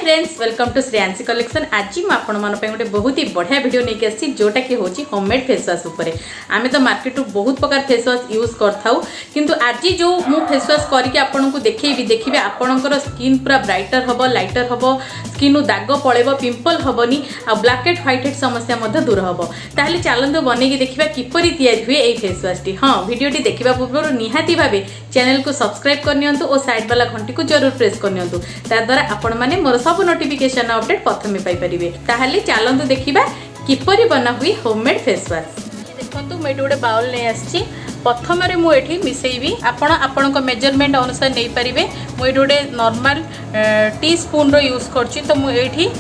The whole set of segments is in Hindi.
Friends welcome to Shreyansi collection. आज मुझे गोटे बहुत ही बढ़िया वीडियो नहीं आसी जोटा कि हूँ होममेड फेस वाश उपर। आम तो मार्केट बहुत प्रकार फेस वाश यूज करता किंतु आज जो मु फेस वाश करके आपन को देखी देखिए आपणकर स्किन पूरा ब्राइटर हम लाइटर हम स्किन दाग पड़ेब पिंपल हेनी आ ब्लैक हेड व्हाइट हेड समस्या दूर हम। ताहले चलते बनईकी देखा किपरि तैयारी हुए ये फेस वाश टी। हाँ वीडियोटी देखा पूर्व निहाती भाव चैनल को सब्सक्राइब करनी और साइड वाला घंटी को जरूर प्रेस करनी द्वारा आपण मैंने मोर सब नोटिफिकेशन अपडेट प्रथम पाइपर। ताहले चलतु देखा किपरि बना हुई होममेड फेस वाश। देखो मुझे गोटे बाउल नहीं आसी प्रथम मुझे मिसेबी आपण मेजरमेंट अनुसार नहीं पारे। मुझे गोटे नॉर्मल टी स्पून यूज कर मुझे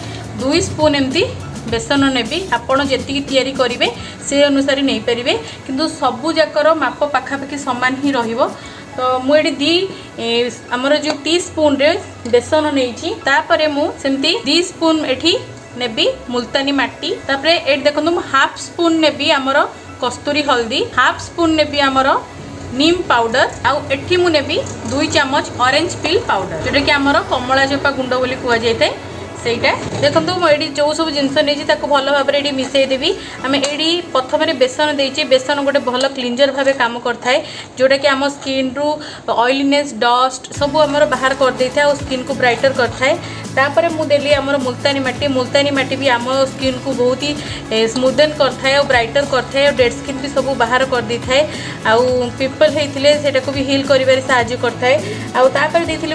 2 स्पून एमती बेसन नेबी। आपण जी तैयारी करेंगे से अनुसार नहीं पारे किंतु सबू जाकर माप पाखापाखि सामान ही रहिबो। तो मुझे आमर जो टी स्पून रे बेसन नहीं तापर मुझे 2 स्पून एठी नेबी मुल्तानी माटी। तापर ये देखो हाफ स्पून नेबी आमर कस्तूरी हल्दी, हाफ स्पून नेबी आमर नीम पाउडर आउ एठी मु नेबी 2 चम्मच ऑरेंज पील पाउडर जोटा कि आमर कमला चोपा गुंड बोली कुआ जाए ସେଇଟା। ଦେଖନ୍ତୁ ମୁଁ ଏଠି जो सब जिनस नहीं भल भाव में मिसईदेवी। आम ये प्रथम बेसन देचे बेसन गोटे भल क्लींजर भाव काम करता जोटा कि आम स्किन रु ऑयलीनेस डस्ट सब आम बाहर कर दे था और स्किन को ब्राइटर करता है। तापर मुझे आमर मुल्तानी माटी भी आम स्किन को बहुत ही स्मूदन करता है और ब्राइटर करता है और डेड स्किन भी सब बाहर कर दे था आउ पिंपल होता को भी हिल कर साहाय्य करता है। आउे देती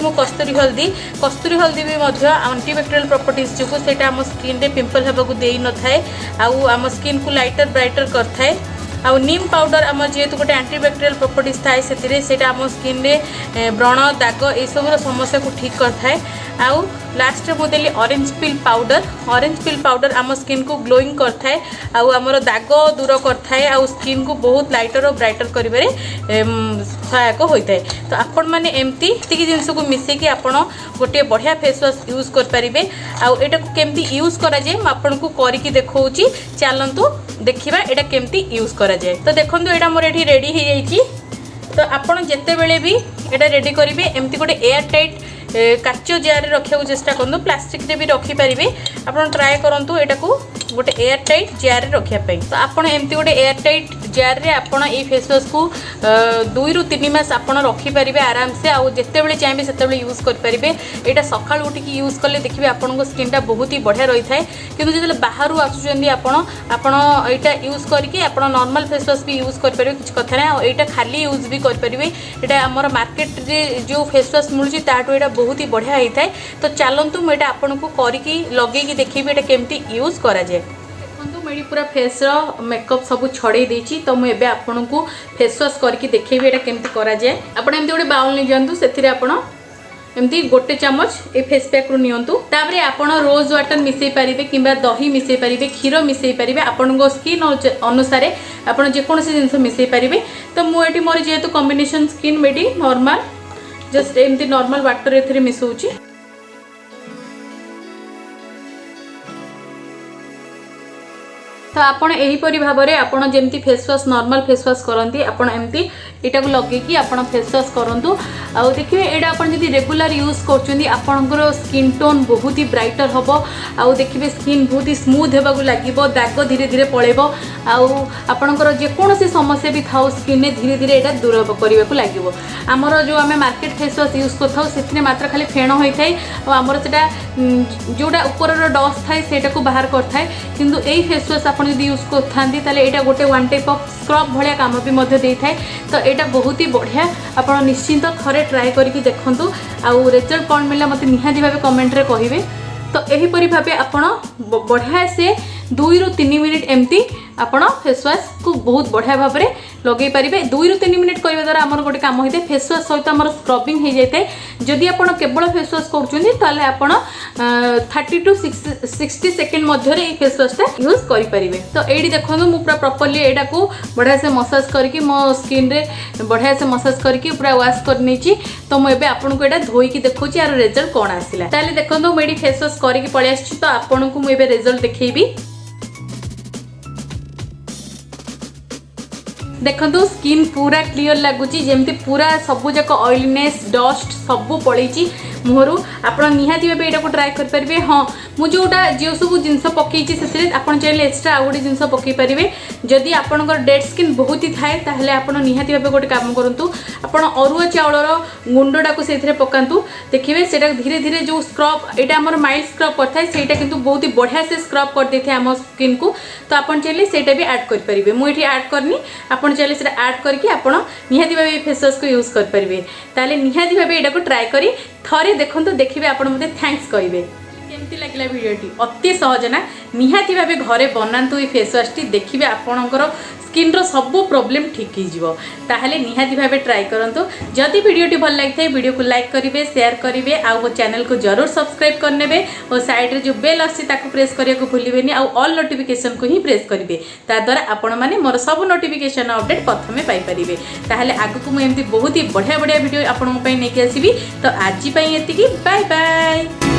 कस्तूरी हल्दी भी एंटीबैक्टेरियल प्रॉपर्टीज जो से आम स्किन रे पिंपल होगा दे न थाए आउ आम स्किन को लाइटर ब्राइटर करता है। आउ नीम पाउडर आम जेहेतु गोटे एंटीबैक्टेरियल प्रॉपर्टीज थाए से आम स्किन रे व्रण दाग ये सब समस्या को ठीक करता है। आउ लास्ट में देली ऑरेंज पील पाउडर आम स्किन को ग्लोइंग करता है आउ आमर दाग दूर करता है आउ स्किन को बहुत लाइटर और ब्राइटर करिबारे सहायक होता है। तो आपण मैंने एमती जिनस को मिसेकी आपण गोटे बढ़िया फेस वाश यूज करें। आटा को केमती यूज करा जाए आपन को करके देखौची। चलतु देखा यहाँ केमती यूज करा जाए। तो देखो यहाँ मोर ये रेडी हो जाइए। तो आपड़ जिते बड़े भी यहाँ रेडी करेंगे एमती गोटे एयर टाइट काच जार रखा चेष्टा करूँ। प्लास्टिक रे भी रखिपारे आप ट्राए करूँ यहाँ को गोटे एयर टाइट जार रखापी। तो आपड़ एमती गोटे एयर टाइट जार रे आपड़ ये फेस वाश को 2 ରୁ 3 मास आपड़ रखिपारे आराम से। आउ जिते बड़े चाहिए से यूज करेंगे। यहाँ सकाल उठिकी यूज कले देखिए आपन स्किनटा बहुत ही बढ़िया रही है किंतु जो बाहर आसुँच यहाँ यूज करके आप नॉर्मल फेस वाश भी यूज करेंगे किसी कथा ना। यहाँ खाली यूज भी करेंगे। यहाँ आमर मार्केट रे जो फेस वाश मिलूँ ताठू यहाँ बहुत ही बढ़िया होता है। तो चलतु मुझे आपन को करके लगेगी देखिए यहाँ केमती यूज करा जाए। देखो मुझे पूरा फेस मेकअप सब छड़े देती। तो मुझे आपन को फेस वाश करके देखेबी यहाँ केमती करा जाए। आप एमती गोटे बाउल नहीं जातु से एमती 1 चम्मच ए फेस पैक रु नियंतु। तापरे आपण रोज वाटर मिसई पारिबे किंबा दही मिसई पारिबे क्षीर मिसई पारिबे आपण स्किन अनुसार आपण जेकोसी जिनस मिसई पारिबे। तो मुझे मोर जेहेतु कॉम्बिनेशन स्किन मेडी नॉर्मल जस्ट एमती नॉर्मल वाटर एथरे मिसौची। तो आपड़ यहीपरी भाव में आपड़ जमी face wash normal face wash करती आपड़ एमती यहाँ को लगे आपड़ फेस वाश करूँ। आउ देखिए यहाँ आप रेगुलर यूज कर स्किन टोन बहुत ही ब्राइटर हम। आउ देखिए स्किन बहुत ही स्मूथ होगा लगे दाग धीरे धीरे पड़ेब। आपणकर जेकोसी समस्या भी था स्किन में धीरे धीरे यहाँ दूर करने को लगे। आमर जो आम मार्केट फेस वाश यूज कर मात्र खाली फेण होता है आमर से जोटा ऊपर डस्ट थाए से बाहर करता है किंतु यही फेस वाश आप यूज करते यहाँ गोटे 1 टाइप ऑफ स्क्रब भाया काम भी दे था। तो यहाँ बहुत ही बढ़िया आप निश्चिंत थे ट्राए करके देखूँ। आउ रिजल्ट कौन मिला मत निहाती भाव कमेंट रे कहिबे। तो यहीपरी भाव आपण बढ़िया से 2 ରୁ 3 मिनिट एमती आपण फेस वाश को बहुत बढ़िया भाव में लगे पारे। 2 ରୁ 3 मिनिट करने द्वारा आमर गोटे कम होता है फेस वाश सहित आमर स्क्रबिंग हो जाए। जदि आप केवल फेस वाश कर आपण 30 to 60 सेकेंड मध्य फेस वाशटा यूज करेंगे। तो ये देखो मुझे पूरा प्रॉपर्ली यहाँ को बढ़िया से मसाज करके मो स्किन रे बढ़िया से मसाज करके पूरा वाश कर नहीं। तो मुझे आपको यहाँ धोईकी देखो यार रिजल्ट कौन आसला। ताले देखो मुझे फेस वाश करके पलि आसी। तो आपन को मुझे रिजल्ट देखी। देखो स्किन पूरा क्लीयर लगुच जमती पूरा सबू जाक ऑयलीनेस डस्ट सबू पलैची मुहर आप निहाती भाव यहाँ ट्राए करेंगे। हाँ मुझा जो सब जिन पकई आप चाहिए एक्सट्रा आउ गोटे जिन पकई पारे जदि आपंकर डेड स्किन बहुत ही थाए ताहले आप निहाती भाव गोटे काम करूँ आप अरुआ चाउलर गुंडा को से पकातु देखिए से धीरे धीरे जो स्क्रब यहाँ आम माइल्ड स्क्रब करता है सहीटा किंतु बहुत ही बढ़िया से स्क्रब कर देते आम स्किन को तो आप चाहिए सहीटा भी ऐड करेंगे मुझे ऐड करनी आप चाहिए से ऐड करके आप निहाती भाव फेस वाश को यूज करेंगे ताले निहाती भाव यहाँ ट्राए करी थरे देखो देखिए आप मते थैंक्स कहे केमती लगिला वीडियोटी अति सहज ना निहाती भाव घरे बनातु ये फेस वाश टी देखिए आपणकर स्किन रो सब प्रॉब्लम ठीक हो ताहले निहाती भाव ट्राई करंतु। जदि वीडियोटी भल लगी है वीडियो को लाइक करेंगे शेयर करेंगे आउ वो चैनल को जरूर सब्सक्राइब करने और साइड रे जो बेल आसी ताको प्रेस करने को भूलिबेनी आउ ऑल नोटिफिकेशन को ही प्रेस करेंगे ता द्वारा आपण माने मोर सब नोटिफिकेशन अपडेट प्रथमे पाई परिबे ताहले आगु को एमती बहुत ही बढ़िया बढ़िया वीडियो आपण पई नेकी आसीबी तो आज पई एतिकी बाय बाय।